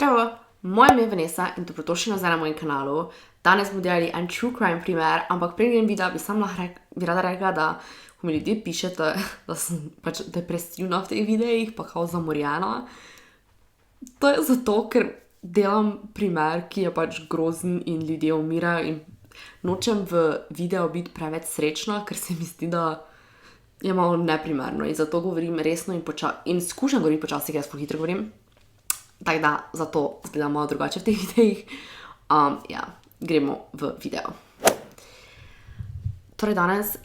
Zdravo, moje ime je Vanessa in dobrodošli nazaj na mojem kanalu. Danes bomo delali en true crime primer, ampak prej grem video, bi rada rekla, da ko mi ljudje pišete, da sem pač depresivna v teh videih, pa kao zamorjena. To je zato, ker delam primer, ki je pač grozen in ljudje umirajo in nočem v videu biti preveč srečna, ker se mi zdi, da je malo neprimerno in zato govorim resno in skušam govoriti počasi, ker jaz ful hitro govorim. Tako da, zato izgledam malo drugače v teh videih. Gremo v video. Torej danes,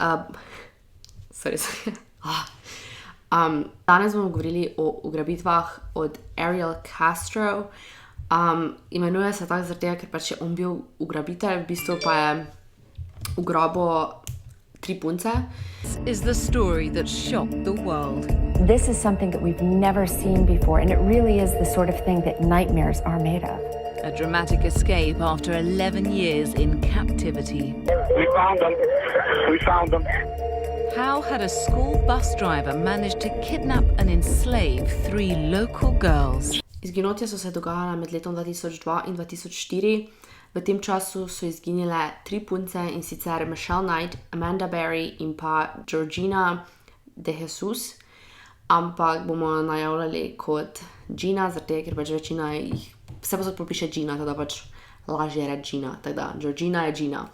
danes bomo govorili o ugrabitvah od Ariel Castro. Imenuje se tako zaradi tega, ker pač je on bil ugrabitelj, v bistvu pa je ugrabil 3 punce. This is the story that shocked the world. This is something that we've never seen before, and it really is the sort of thing that nightmares are made of. A dramatic escape after 11 years in captivity. We found them. How had a school bus driver managed to kidnap and enslave 3 local girls? Izginotja so se dogajala med letom 2002 in 2004. V tem času so izginile 3 punce, in sicer Michelle Knight, Amanda Berry in pa Georgina De Jesus. Ampak bomo najavljali kot Gina, zaradi tega, ker pač večina jih vse posod popiše Gina, teda pač lažje reči Gina, tako da Georgina je Gina.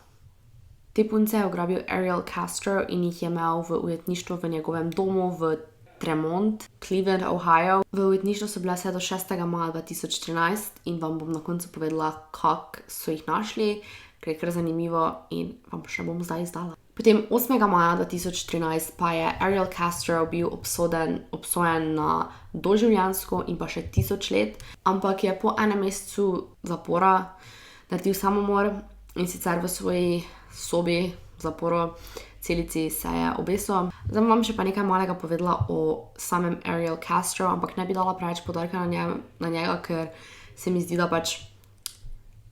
Te punce je ugrabil Ariel Castro in jih je imel v ujetništvu v njegovem domu v Tremont, Cleveland, Ohio. V ujetništvu so bile vse do 6. maja 2013 in vam bom na koncu povedala, kako so jih našli, ker je kar zanimivo in vam še bom zdaj izdala. Potem 8. maja 2013 pa je Ariel Castro bil obsojen na doživljenjsko in pa še 1000 let, ampak je po enem mesecu zapora naredil samomor in sicer v svoji sobi v zaporu celici se je obesil. Zdaj vam še pa nekaj malega povedala o samem Ariel Castro, ampak ne bi dala preveč poudarka na njega, ker se mi zdi, da pač,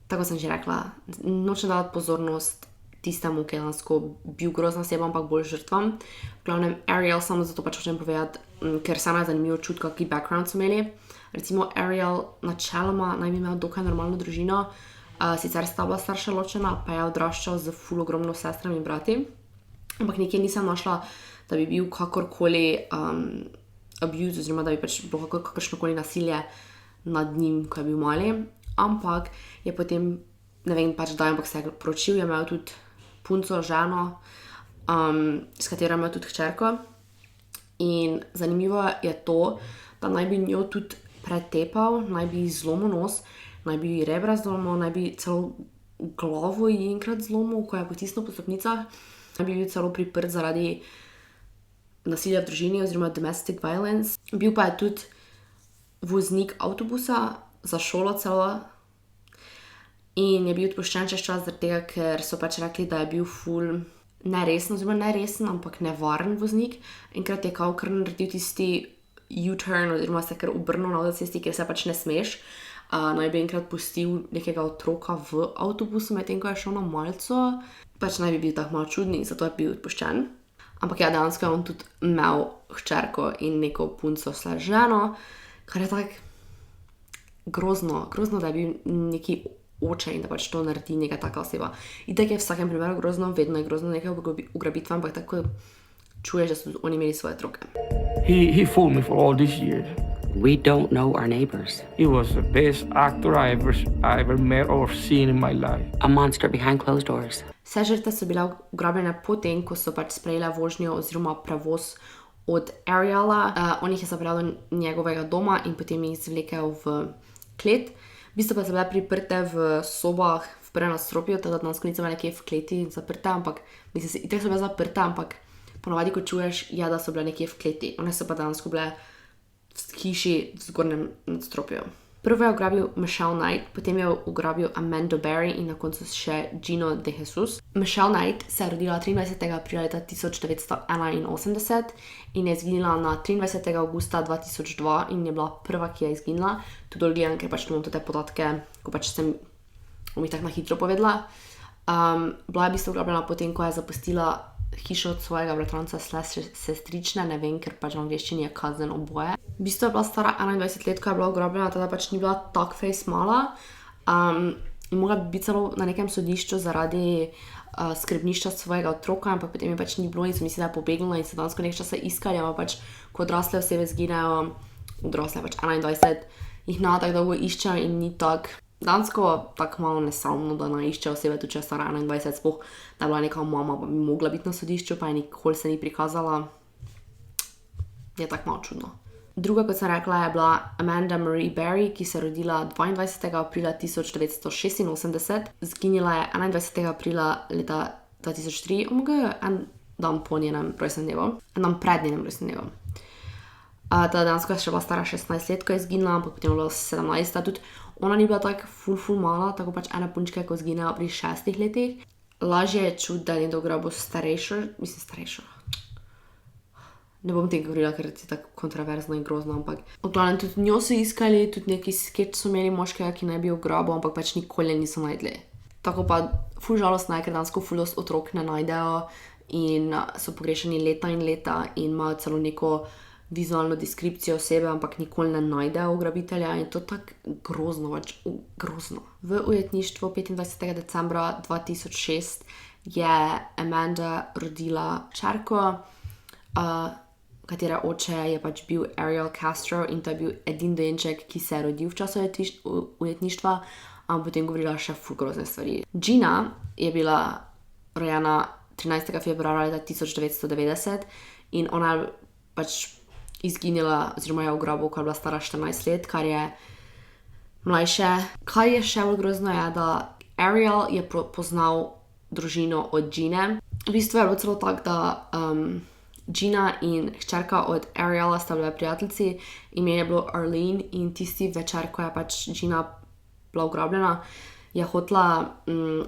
tako sem že rekla, nočem dati pozornost tistemu, ki je dejansko bil grozna oseba, ampak bolj žrtvam. V glavnem Ariel, samo zato pač hočem povedati, ker sama je zanimivo čuti, kakšen background so imeli. Recimo Ariel načeloma naj bi imel dokaj normalno družino, sicer sta bila starša ločena, pa je odraščal z ful ogromno sestrami in brati. Ampak nikjer nisem našla, da bi bil kakorkoli abuse, oziroma da bi pač bilo kakršnokoli nasilje nad njim, ko je bil mali. Ampak je potem, ne vem pač daj, ampak se je poročil, je imel tudi punco, ženo, s katero je imel tudi hčerko. In zanimivo je to, da naj bi njo tudi pretepal, naj bi zlomil nos, naj bi rebra zlomil, naj bi celo glavo ji enkrat zlomil, ko je potisnil po stopnicah. Naj bi bil celo priprt zaradi nasilja v družini oziroma domestic violence. Bil pa je tudi voznik avtobusa za šolo celo in je bil odpuščen čez čas zaradi tega, ker so pač rekli, da je bil ful neresen, ampak nevaren voznik. Enkrat je kao kar naredil tisti U-turn oziroma se kar obrnil na avtocesti, ker se pač ne smeš. Naj bi enkrat pustil nekega otroka v avtobusu, medtem ko je šel na malico. Pač naj bi bil tako malo čudni, zato je bil odpuščen. Ampak ja, dejansko je on tudi imel hčerko in neko punco / ženo, kar je tako grozno, da je bil neki oče in da pač to naredi neka taka oseba. In tako je v vsakem primeru grozno, vedno je grozno nekaj ugrabitve, ampak tako čuješ, da so tudi oni imeli svoje otroke. He fooled me for all these years. We don't know our neighbors. He was the best actor I ever met or seen in my life. A monster behind closed doors. Vse žrtve so bile ugrabljene potem, ko so pač sprejele vožnjo oziroma prevoz od Ariela. On jih je zapeljal do njegovega doma in potem jih zvlekel v klet. V bistvu pa so bile priprte v sobah v prvem nadstropju, teda dejansko niso bile nekje v kleti zaprte, ampak itak so bile zaprte, ampak ponavadi, ko čuješ, je, da so bile nekje v kleti. One so pa dejansko bile v hiši v zgornjem nadstropju. Prvo je ugrabil Michelle Knight, potem je ugrabil Amanda Berry in na koncu še Gino De Jesus. Michelle Knight se je rodila 23. aprila leta 1981 in je izginila na 23. augusta 2002 in je bila prva, ki je izginila. Tudi odgledam, ker pač imam te podatke, ko pač sem jih tako na hitro povedala. Bila je v bistvu ugrabljena potem, ko je zapustila hišo od svojega bratranca sestrične, ne vem, ker pač v angleščini je cousin oboje. V bistvu je bila stara 21 let, ko je bila ugrabljena, teda pač ni bila tak face mala. In mogla bi biti celo na nekem sodišču zaradi skrbništva svojega otroka, ampak potem je pač ni bilo in so mislili, da je pobegnila in se dansko nekaj časa iskali, ampak pač ko odrasle osebe zginejo, odrasle pač 21, jih na tako dolgo iščejo in ni tak dansko tako malo nesramno, da iščejo osebe, tudi če je stara 21, sploh da je bila neka mama, pa bi mogla biti na sodišču, pa je nikoli se ni prikazala. Je tako malo čudno. Druga, kot sem rekla, je bila Amanda Marie Berry, ki se je rodila 22. aprila 1986. Zginila je 21. aprila leta 2003, en dan po njenem rojstnem dnevu, en dan pred njenem rojstnem dnevu. Ta dansko je še bila stara 16 let, ko je zginila, ampak potem je bila 17. Tudi ona ni bila tako ful mala, tako pač ene punčke, ko zginejo pri 6 letih. Lažje je čuti, da je nekdo ugrabil starejšo. Ne bom tega govorila, ker je tako kontroverzno in grozno, ampak v glavnem tudi njo so iskali, tudi neki skeč so imeli moškega, ki naj bi ugrabil, ampak pač nikoli niso najdli. Tako pa ful žalostno je, ker dansko ful dost otrok ne najdejo in so pogrešani leta in leta in imajo celo neko vizualno deskripcijo osebe, ampak nikoli ne najdejo ugrabitelja in to tako grozno, pač grozno. V ujetništvu 25. decembra 2006 je Amanda rodila hčerko, katere oče je pač bil Ariel Castro in to je bil edini dojenček, ki se je rodil v času ujetništva, ampak potem govorila še ful grozne stvari. Gina je bila rojena 13. februarja leta 1990 in ona je pač izginila, oziroma je ugrabil, ko je bila stara 14 let, kar je mlajše. Kaj je še bolj grozno je, da Ariel je poznal družino od Gine. V bistvu je bilo celo tako, da Gina in hčerka od Ariela sta bile prijateljci, ime je bilo Arlene in tisti večer, ko je pač Gina bila ugrabljena, je hotela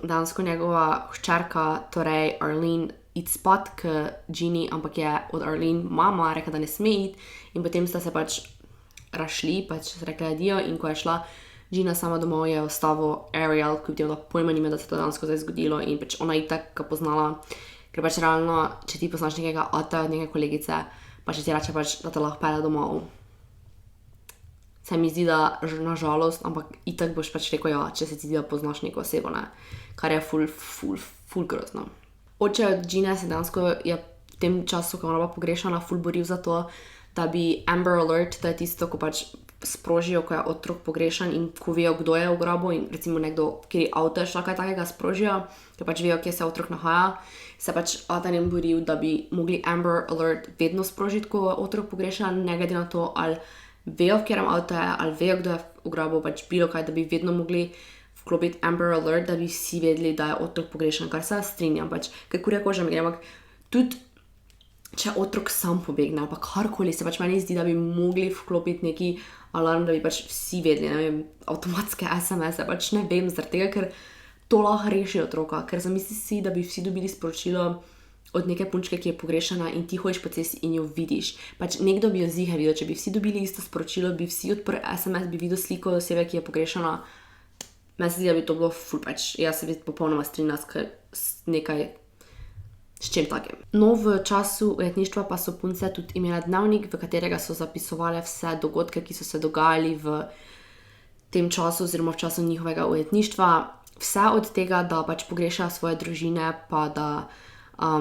dansko njegova hčerka, torej Arlene, iti spat k Gini, ampak je od Arlene mama rekla, da ne sme iti in potem sta se pač rašli, pač rekla adijo in ko je šla Gina sama domov, je ostavil Ariel, ki bi da pojma nime, da se to dansko zdaj zgodilo in pač ona itak ga poznala. Ker pač realno, če ti poznaš nekega ata od neke kolegice, pa če ti reče pač, da te lahko pele domov. Se mi zdi, da nažalost, ampak itak boš pač rekel ja, če se ti zdi, da poznaš neko osebo, ne. Kar je ful grozno. Oče od Gine se dansko je v tem času, ko ona bila pogrešana, ful boril za to, da bi Amber Alert, to je tisto, ko pač sprožijo, ko je otrok pogrešan in ko vejo, kdo je ugrabil in recimo nekdo, kjer avto je šla kaj takega, sprožijo, ker pač vejo, kje se otrok nahaja, se pač Atanem boril, da bi mogli Amber Alert vedno sprožiti, ko je otrok pogrešan, ne glede na to, ali vejo, v kjerem avto je, ali vejo, kdo je ugrabil, pač bilo kaj, da bi vedno mogli vklopiti Amber Alert, da bi vsi vedeli, da je otrok pogrešan, kar se strinjam, pač, ker kurja koža mi gre, ampak tudi če otrok sam pobegne, ali pa karkoli, se pač meni zdi, da bi mogli vklopiti neki alarm, da bi pač vsi vedeli, ne vem, avtomatske SMS-e, pač ne vem, zaradi tega, ker to lahko reši otroka, ker zamisli si, da bi vsi dobili sporočilo od neke punčke, ki je pogrešana in ti hojiš po cesti in jo vidiš. Pač nekdo bi jo ziher videl, če bi vsi dobili isto sporočilo, bi vsi odprli SMS, bi videl sliko osebe, ki je pogrešana. Meni se zdi, da bi to bilo ful, pač jaz se bi popolnoma strinjala s nekaj s čem takim. No, v času ujetništva pa so punce tudi imele dnevnik, v katerega so zapisovale vse dogodke, ki so se dogajali v tem času oziroma v času njihovega ujetništva. Vse od tega, da pač pogrešajo svoje družine, pa da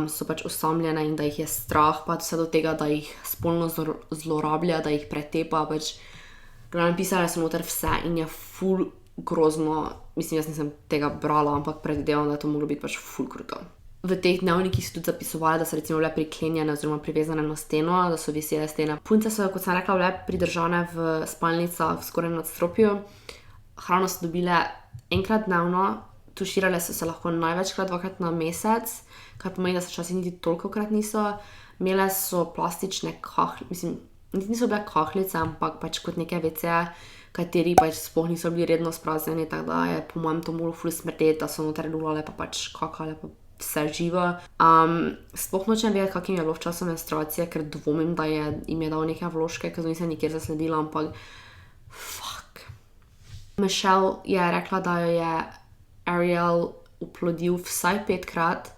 so pač osamljene in da jih je strah, pa vse do tega, da jih spolno zlorablja, da jih pretepa, pač napisale so noter vse in je ful grozno. Mislim, jaz nisem tega brala, ampak predvidevam, da je to moglo biti pač ful kruto. V teh dnevnikih so tudi zapisovali, da so recimo bile priklenjene oziroma privezane na steno, da so visele stene. Punce so, kot sem rekla, bile pridržane v spalnicah skoraj nadstropju. Hrano so dobile enkrat dnevno, tuširale so se lahko največkrat 2-krat na mesec, kar pomeni, da se včasih niti tolikokrat niso. Imele so plastične mislim, niso bile kahlice, ampak pač kot neke WC-je, kateri pač sploh niso bili redno spraznjeni, tako da je po mojem to moglo ful smrdeti, da so noter lulale pa pač kakale pa vse živo. Sploh nočem vedeti, kakim je bilo v času menstruacije, ker dvomim, da jim je dal neke vložke, ker nisem nikjer zasledila, ampak fuck. Michelle je rekla, da jo je Ariel uplodil vsaj 5-krat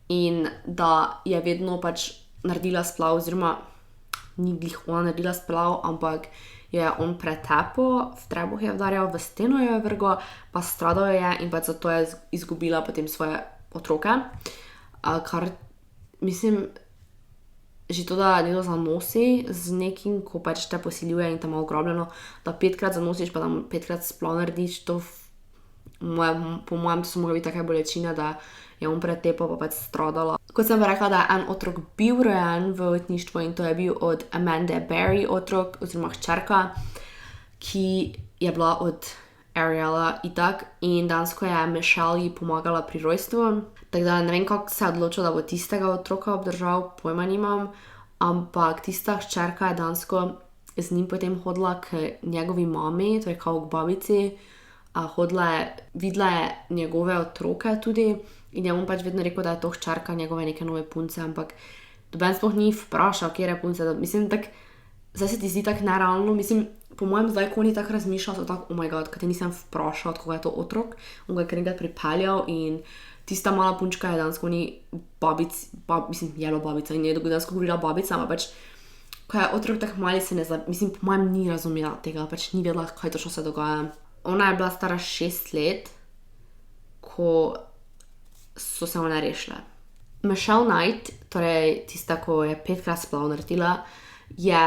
in da je vedno pač naredila splav, oziroma ni glih ona naredila splav, ampak jo je on pretepel, v trebuh je udarjal, v steno jo je vrgel, pa stradal je in pač zato je izgubila potem svoje otroke. Kar, mislim, že to, da nekdo zanosi z nekim, ko pač te posiljuje in te ima ugrabljeno, da 5-krat zanosiš, pa da 5-krat splav narediš, to po mojem, to so mogli biti take bolečine, da je on pretepal, pa pač stradala. Kot sem pa rekla, da je en otrok bil rojen v ujetništvu in to je bil od Amanda Berry otrok, oziroma hčerka, ki je bila od Ariela itak in dejansko je Michelle ji pomagala pri rojstvu. Tako da ne vem, kako se je odločil, da bo tistega otroka obdržal, pojma nimam, ampak tista hčerka je dejansko z njim potem hodila k njegovi mami, to je kao k babici, videla je njegove otroke tudi in je on pač vedno rekel, da je to hčerka njegove neke nove punce, ampak doben sploh ni vprašal, kjer je punce. Mislim, tak, zdaj se ti zdi tako nerealno, mislim, po mojem zdaj, ko oni tako razmišljal, so tako, oh my god, kaj te nisem vprašal, od koga je to otrok, on ga je kar nekaj pripeljal in tista mala punčka je dejansko ni mislim, jelo babica in je dejansko govorila babica, ampak pač, ko je otrok tako mali, se ne mislim, po mojem ni razumela tega, pač ni vedela, kaj točno se dogaja. Ona je bila stara 6 let, ko so se one rešile. Michelle Knight, torej tista, ko je 5-krat splav naredila, je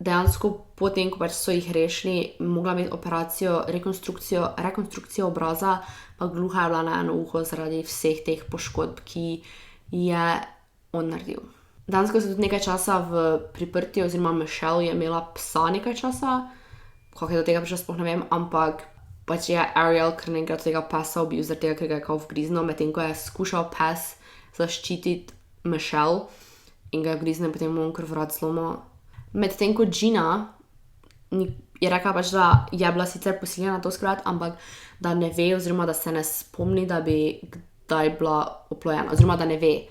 dejansko potem, ko pač so jih rešili, mogla imeti operacijo, rekonstrukcijo obraza, pa gluha je bila na eno uho zaradi vseh teh poškodb, ki je on naredil. Dejansko so tudi nekaj časa v priprtju, oziroma Michelle je imela psa nekaj časa, kako je do tega prišlo, sploh ne vem, ampak pač je Ariel kar nekaj tega pesa ubil, zaradi tega, ker ga je kao vgriznil, medtem ko je skušal pes zaščititi Michelle in ga je vgriznil in potem on kar vrat zlomil. Medtem ko Gina je rekla pač, da je bila sicer posiljena toskrat, ampak da ne ve, oziroma da se ne spomni, da bi kdaj bila oplojena, oziroma da ne ve.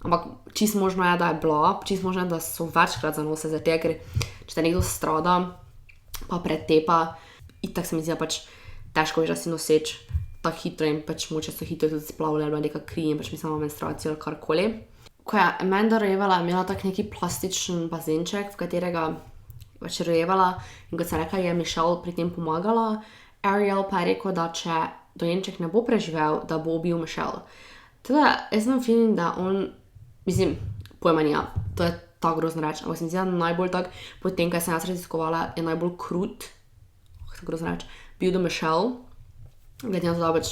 Ampak čisto možno je, da je bila, čisto možno je, da so večkrat zanose, zaradi tega, ker če te nekdo strada, pa pretepa, itak se mi zdi, da pač težko je, da si noseč tako hitro in pač moče so hitro tudi splavljali, ali neka kri in pač mislim, menstruacijo ali karkoli. Ko je Amanda rojevala, je imela tak neki plastičen bazenček, v katerega pač rojevala in kot se rekla, je Michelle pri tem pomagala. Ariel pa je rekel, da če dojenček ne bo preživel, da bo ubil Michelle. Teda jaz imam feeling, da on, mislim, pojma nija, to je tako grozno reč, ampak se mi zdi, da najbolj tak, potem, kaj sem jaz raziskovala, je najbolj krut, grozno reč, bil do Michelle, glede na to, da pač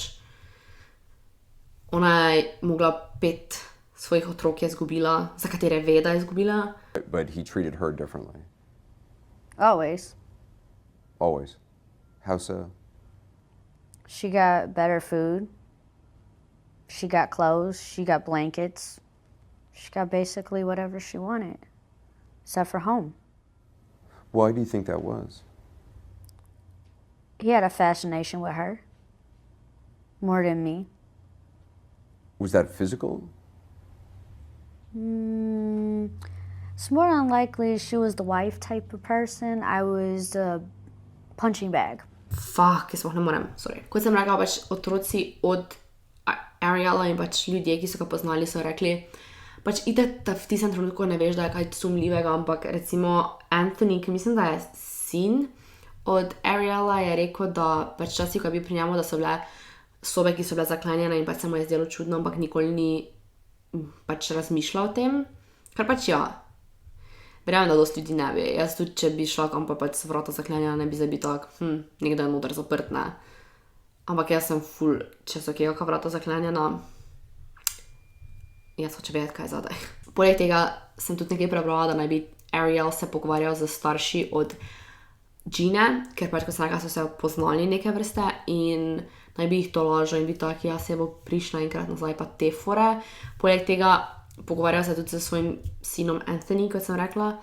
ona je mogla 5 svojih otrok je izgubila, za katere ve, da je izgubila. But he treated her differently. Always. Always. How so? She got better food. She got clothes. She got blankets. She got basically whatever she wanted, except for home. Why do you think that was? He had a fascination with her, more than me. Was that physical? It's more unlikely she was the wife type of person. I was the punching bag. Fuck, jaz sploh ne morem, sorry. Kot sem rekla, pač otroci od Ariela in pač ljudje, ki so ga poznali, so rekli, pač itak v tistem trenutku ne veš, da je kaj sumljivega, ampak recimo Anthony, ki mislim, da je sin od Ariela, je rekel, da pač časi, ko je bil pri njemu, da so bile sobe, ki so bile zaklenjene in pač se mu je zdelo čudno, ampak nikoli ni pač razmišljal o tem. Kar pač ja, verjamem, da dosti ljudi ne bi. Jaz tudi, če bi šla kam pa pač vrata zaklenjena, ne bi zdaj bil tak, nekdo je noter zaprt, ne. Ampak jaz sem ful, če so kjeka vrata zaklenjena, jaz hoče vedeti, kaj je zadaj. Poleg tega sem tudi nekaj prebrala, da naj bi Ariel se pogovarjal z starši od Gine, ker pač, ko sem rekla, so se poznali neke vrste in naj bi jih to lažo in bi tak, ja, se bo prišla enkrat nazaj pa te fore. Poleg tega pogovarjal se tudi s svojim sinom Anthony, kot sem rekla,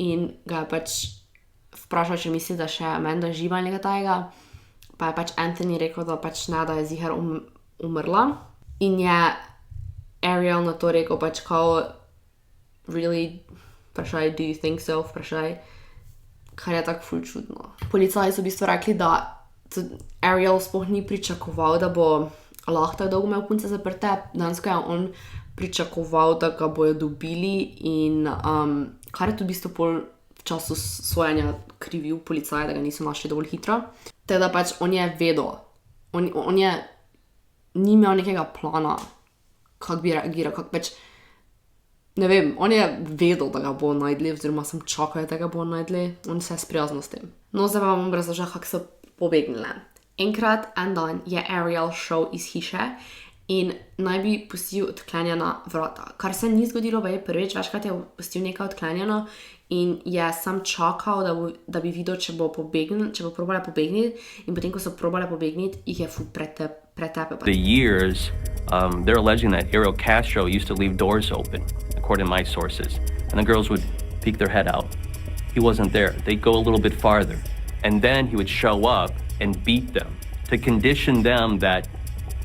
in ga je pač vprašal, če misli, da še Amanda živa ali nekaj tajega. Pa je pač Anthony rekel, da pač ne, da je ziher umrla. In je Ariel na to rekel pač kao, really, vprašaj, do you think so, vprašaj, kar je tako ful čudno. Policaji so v bistvu rekli, da Ariel sploh ni pričakoval, da bo lahko tako dolgo imel punce zaprte. Dejansko je on pričakoval, da ga bojo dobili in kar je tudi v bistvu pol v času sojenja krivil policaja, da ga niso našli dovolj hitro. Teda pač on je vedel, on je ni imel nekega plana, kako bi reagiral, kako pač, ne vem, on je vedel, da ga bo najdli, oziroma sem čakal, da ga bo najdli, on se je sprijaznil s tem. No, zdaj vam razložila, kako so pobegnile. Enkrat, en dan je Ariel šel iz hiše in naj bi pustil odklenjena vrata. Kar se ni zgodilo, je prvič, večkrat je pustil nekaj odklenjeno in je sam čakal, da bi videl, če bo probala pobegniti, in potem, ko so probale pobegniti, jih je ful pretepel. The years, they're alleging that Ariel Castro used to leave doors open, according to my sources, and the girls would peek their head out. He wasn't there. They'd go a little bit farther, and then he would show up and beat them to condition them that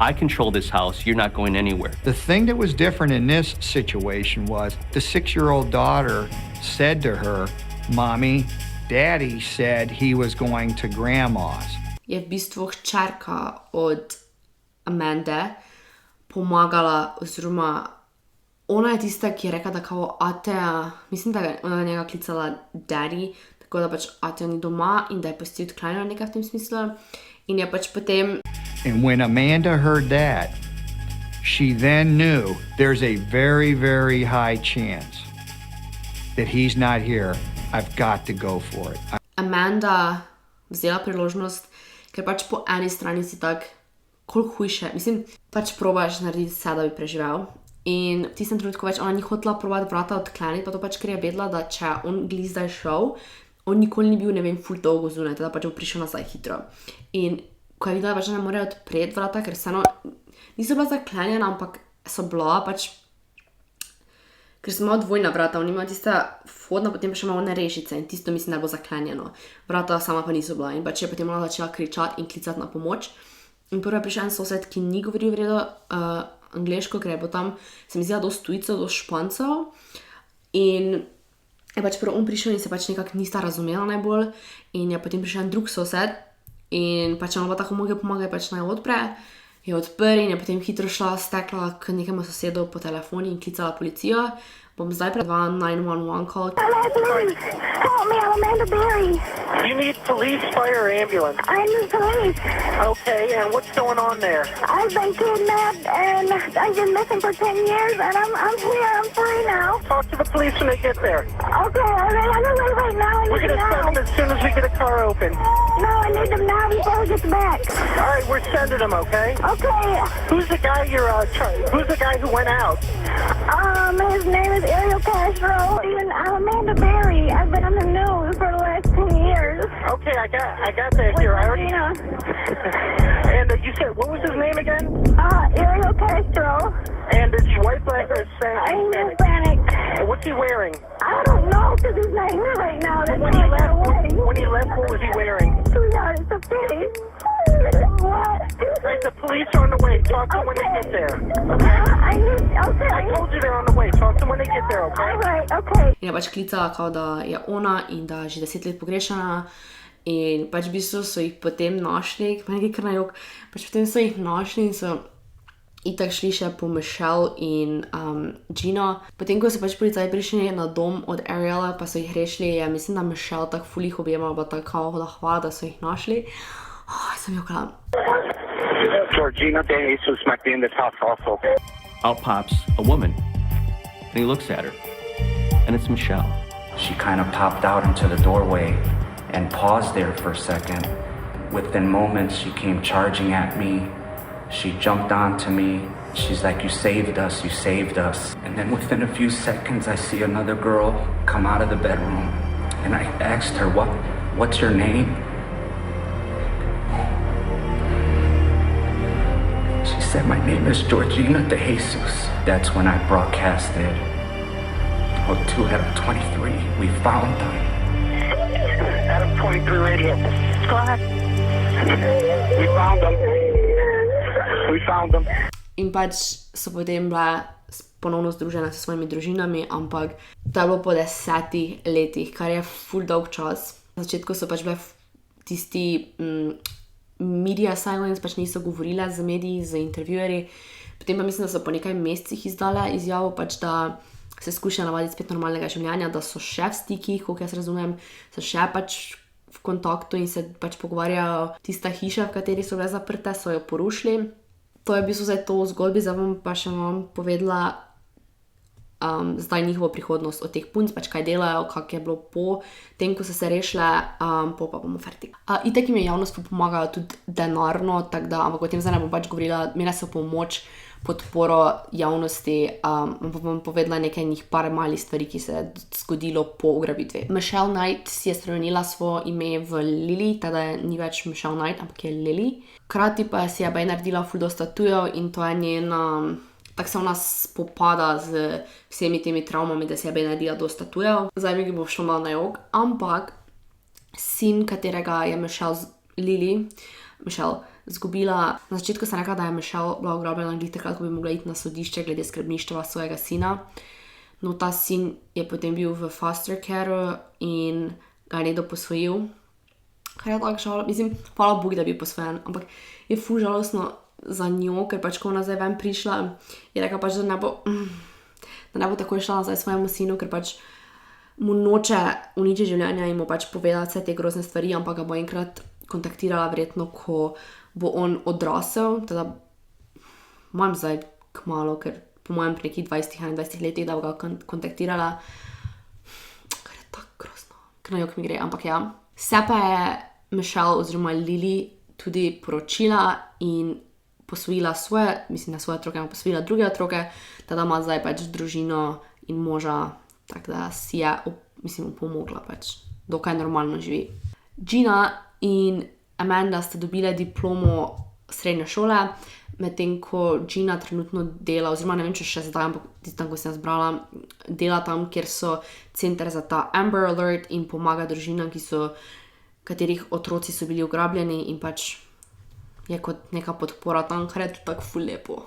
I control this house, you're not going anywhere. The thing that was different in this situation was the 6-year-old daughter said to her, Mommy, Daddy said he was going to Grandma's. Je v bistvu hčerka od Amande pomagala, oziroma ona je tista, ki je rekla, da kao Ateja, mislim, da je ona njega klicala Daddy, tako da pač Ateja ni doma in da je pustil odklenjeno nekaj v tem smislu. In je pač potem... And when Amanda heard that, she then knew there's a very, very high chance that he's not here. I've got to go for it. Amanda vzela priložnost, ker pač po eni strani si tak, koliko hujše, mislim, pač probaš narediti vse, da bi preživel. In v tistem trenutku več ona ni hotela probati vrata odkleniti, pa to pač, ker je vedela, da če on glih zdaj šel, on nikoli ni bil, ne vem, ful dolgo zunaj, teda pač bo prišel nazaj hitro. In ko je videla, pač ne more odpreti vrata, ker vseeno niso bila zaklenjena, ampak so bila pač, ker so imela dvojna vrata, on ima tista vhodna, potem pa še malo nerešice in tisto mislim, da je bilo zaklenjeno. Vrata sama pa niso bila in pač je potem ona začela kričati in klicati na pomoč. In prvo je prišel en sosed, ki ni govoril v redu angleško, ker je bilo tam, se mi zdela, dosti tujcev, dosti Špancev. In je pač prvo on prišel in se pač nekako nista razumela najbolj. In je potem prišel en drug sosed in pač ona pa tako pomagaj pač naj odpre. Je odprl in je potem hitro stekla k nekemu sosedu po telefonu in klicala policijo. Bom zdaj predvala 911 call. Hello, police. Help me, I'm Amanda Berry. You need police, fire, or ambulance? I need police. Okay, and what's going on there? I've been kidnapped and I've been missing for 10 years and I'm here, I'm free now. Talk to the police when they get there. Okay, I'm on the way right now. We're going to send them as soon as we get a car open. No, I need them now before he gets back. All right, we're sending them, okay? Okay. Who's the guy who's the guy who went out? His name is Ariel Castro. I'm Amanda Berry. I've been on the news for the last 10 years. Okay, I got that here. And you said, what was his name again? Ariel Castro. And is he white, black, or Hispanic? I'm Hispanic. What's he wearing? I don't know, because he's not here right now. That's When he left, what was he wearing? Sweetheart, it's a pity. What? Right, the police are on the way. Talk to them when they get there. Okay. I told you they're on the way. Talk to them when they get there, okay? All right, okay. In je pač klicala, kao da je ona in da že 10 let pogrešana. In pač v bistvu so jih potem našli, pa nekaj kar na jok, pač potem so jih našli in so itak šli še po Michelle in Gino. Potem, ko so pač policaji prišli na dom od Ariela, pa so jih rešili, je mislim, da Michelle tak ful jih objemala, pa tako hvala, da so jih našli. Sem jokala. Georgina De Jesus might be in this house also. Out pops a woman, and he looks at her, and it's Michelle. She kind of popped out into the doorway and paused there for a second. Within moments, she came charging at me. She jumped onto me. She's like, you saved us, you saved us. And then within a few seconds, I see another girl come out of the bedroom. And I asked her, what's your name? She said, my name is Georgina De Jesus. That's when I broadcasted. 2 out of 23, we found them. Adam 23 radio. Go ahead. We found them. We found them. In pač so potem bile ponovno združene s svojimi družinami, ampak to je bilo po 10 letih, kar je ful dolg čas. Na začetku so pač bile tisti media silence, pač niso govorile z mediji, z intervjuerji, Potem pa mislim, da so po nekaj mesecih izdale izjavo, pač da se skušajo navaditi spet normalnega življenja, da so še v stikih, koliko jaz razumem, so še pač v kontaktu in se pač pogovarjajo. Tista hiša, v kateri so bile zaprte, so jo porušili. To je v bistvu zdaj to v zgodbi, zdaj bom pa še vam povedala zdaj njihovo prihodnost od teh punc, pač kaj delajo, kak je bilo po tem, ko so se rešile, pa bomo fertik. Itak jim je javnost pomagala tudi denarno, tako da, ampak o tem zdaj ne bom pač govorila, imela so pomoč, podporo javnosti, bom povedala nekaj njih par malih stvari, ki se je zgodilo po ugrabitvi. Michelle Knight si je spremenila svoje ime v Lily, teda ni več Michelle Knight, ampak je Lily. Krati pa si je naredila ful dosta tatujev in to je njena, tako se ona spopada z vsemi temi travmami, da si je naredila dosta tatujev. Zdaj mi bo šlo malo na jog, ampak sin, katerega je Michelle zgubila, na začetku sem rekla, da je Michelle bila ugrabljena glih takrat, ko bi mogla iti na sodišče glede skrbništva svojega sina. No, ta sin je potem bil v foster care in ga je nekdo posvojil. Kar je tako žalostno, mislim, hvala Bogu, da je bil posvojen, ampak je ful žalostno za njo, ker pač ko ona zdaj ven prišla, je rekla pač, da ne bo takoj šla nazaj svojemu sinu, ker pač mu noče uničiti življenja in mu pač povedati vse te grozne stvari, ampak ga bo enkrat kontaktirala verjetno, ko bo on odrasel, teda imam zdaj kmalu, ker po mojem pri nekih 20-21 letih, da bo ga kontaktirala, kar je tako grozno, ker na jok mi gre, ampak ja. Se pa je Michelle oziroma Lily tudi poročila in posvojila svoje, mislim, na svoje otroke, ima posvojila druge otroke, teda ima zdaj pač družino in moža, tako da si je, mislim, pomogla pač, dokaj normalno živi. Gina in Amanda sta dobile diplomo srednje šole, medtem ko Gina trenutno dela, oziroma ne vem, če še zdaj, ampak tistam, ko sem jaz brala, dela tam, kjer so center za ta Amber Alert in pomaga družinam, katerih otroci so bili ugrabljeni in pač je kot neka podpora tam, kar je tudi tako ful lepo.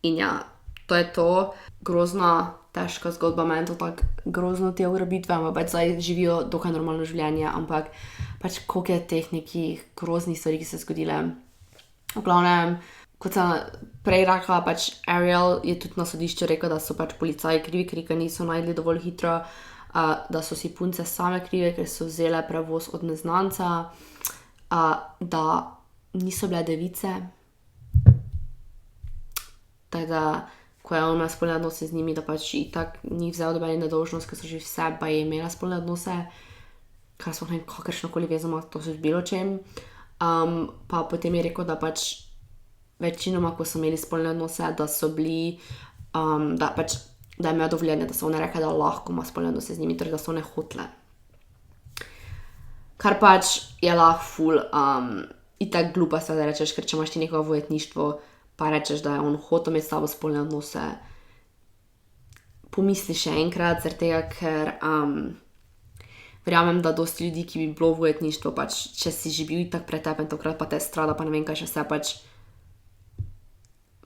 In ja, to je to. Grozna, težka zgodba, meni to tako grozno te ugrabitve, ampak pač zdaj živijo dokaj normalno življenje, ampak pač koliko je teh nekih groznih stvari, ki se zgodile. V glavnem, kot sem prej rekla, pač Ariel je tudi na sodišču rekel, da so pač policaji krivi, ker niso najdli dovolj hitro, da so si punce same krive, ker so vzele prevoz od neznanca, da niso bile device, tako da ko je on imel spolne odnose z njimi, da pač itak ni vzel dobene nedolžnost, ker so že vse pa je imela spolne odnose, kar sploh ne kakršnokoli vezo ima to s bilo čem. Pa potem je rekel, da pač večinoma, ko so imeli spolne odnose, da so bili, da je imel dovoljenje, da so one rekli, da lahko ima spolne odnose z njimi, torej da so one hotele. Kar pač je lahko ful, itak glupa stvar, da rečeš, ker če imaš ti neko v ujetništvu, pa rečeš, da je on hotel imeti s tabo spolne odnose, pomisli še enkrat, zaradi tega, ker verjamem, da dosti ljudi, ki bi bilo v ujetništvu, pač, če si že bil itak pretepen, tokrat pa te strada, pa ne vem kaj še vse, pač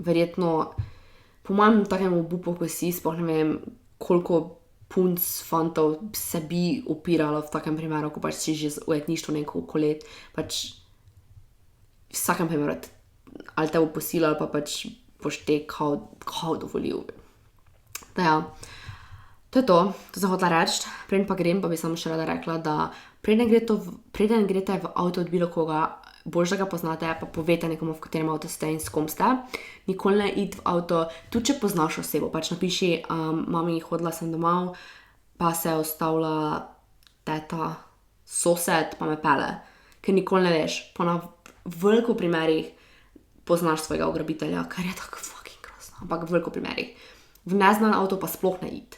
verjetno, po mojem takem obupu, ko si, sploh ne vem, koliko punc, fantov se bi upiralo v takem primeru, ko pač si že v ujetništvu nekoliko let, pač v vsakem primeru ali te bo posilil, ali pa pač boš te kao dovolil. Da ja, to je to sem hotela reči. Preden pa grem, pa bi samo še rada rekla, da preden greste v avto od bilo koga, boljš da ga poznate, pa povete nekomu, v katerem avto ste in s kom ste. Nikoli ne id v avto, tudi če poznaš osebo, pač napiši, mami, hodila sem domov, pa se je ustavila teta, sosed, pa me pele. Ker nikoli ne veš, pa na veliko primerih poznaš svojega ugrabitelja, kar je tako fucking grozno, ampak v veliko primerih. V neznan avto pa sploh ne id.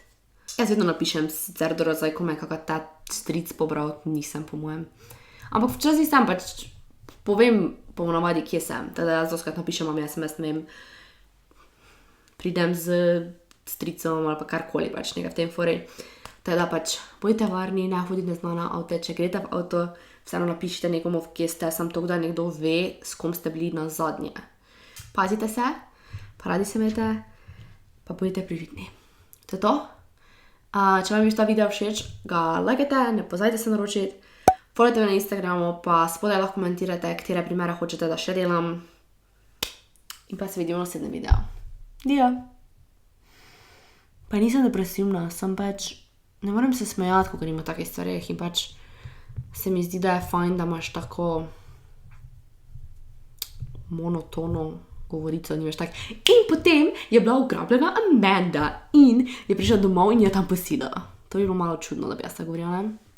Jaz vedno napišem, sicer do razaj, ko me kakak ta stric pobral, nisem po mojem. Ampak včasih sem pač, povem po navadi, kje sem, teda jaz doskrat napišem, mam SMS, ne vem, pridem z stricom ali pa karkoli, pač nekaj v tem fori. Teda pač, bojte varni, ne hodite neznana avto, če greste v avto, vseeno napišite nekomu, kje ste, sem to, da nekdo ve, s kom ste bili na zadnje. Pazite se, pa radi se imejte, pa bodite prividni. To je to. Če vam je ta video všeč, ga lajkajte, ne pozabite se naročiti, followajte me na Instagramu, pa spodaj lahko komentirate, katere primere hočete, da še delam. In pa se vidimo v naslednjem videu. Dio. Pa nisem depresivna, sem pač, ne morem se smejati, ko govorim o takih stvareh in pač se mi zdi, da je fajn, da imaš tako monotono govorico, ni več tak. In potem je bila ugrabljena Amanda in je prišla domov in je tam posilila. To bi bilo malo čudno, da bi jaz tako govorila, ne?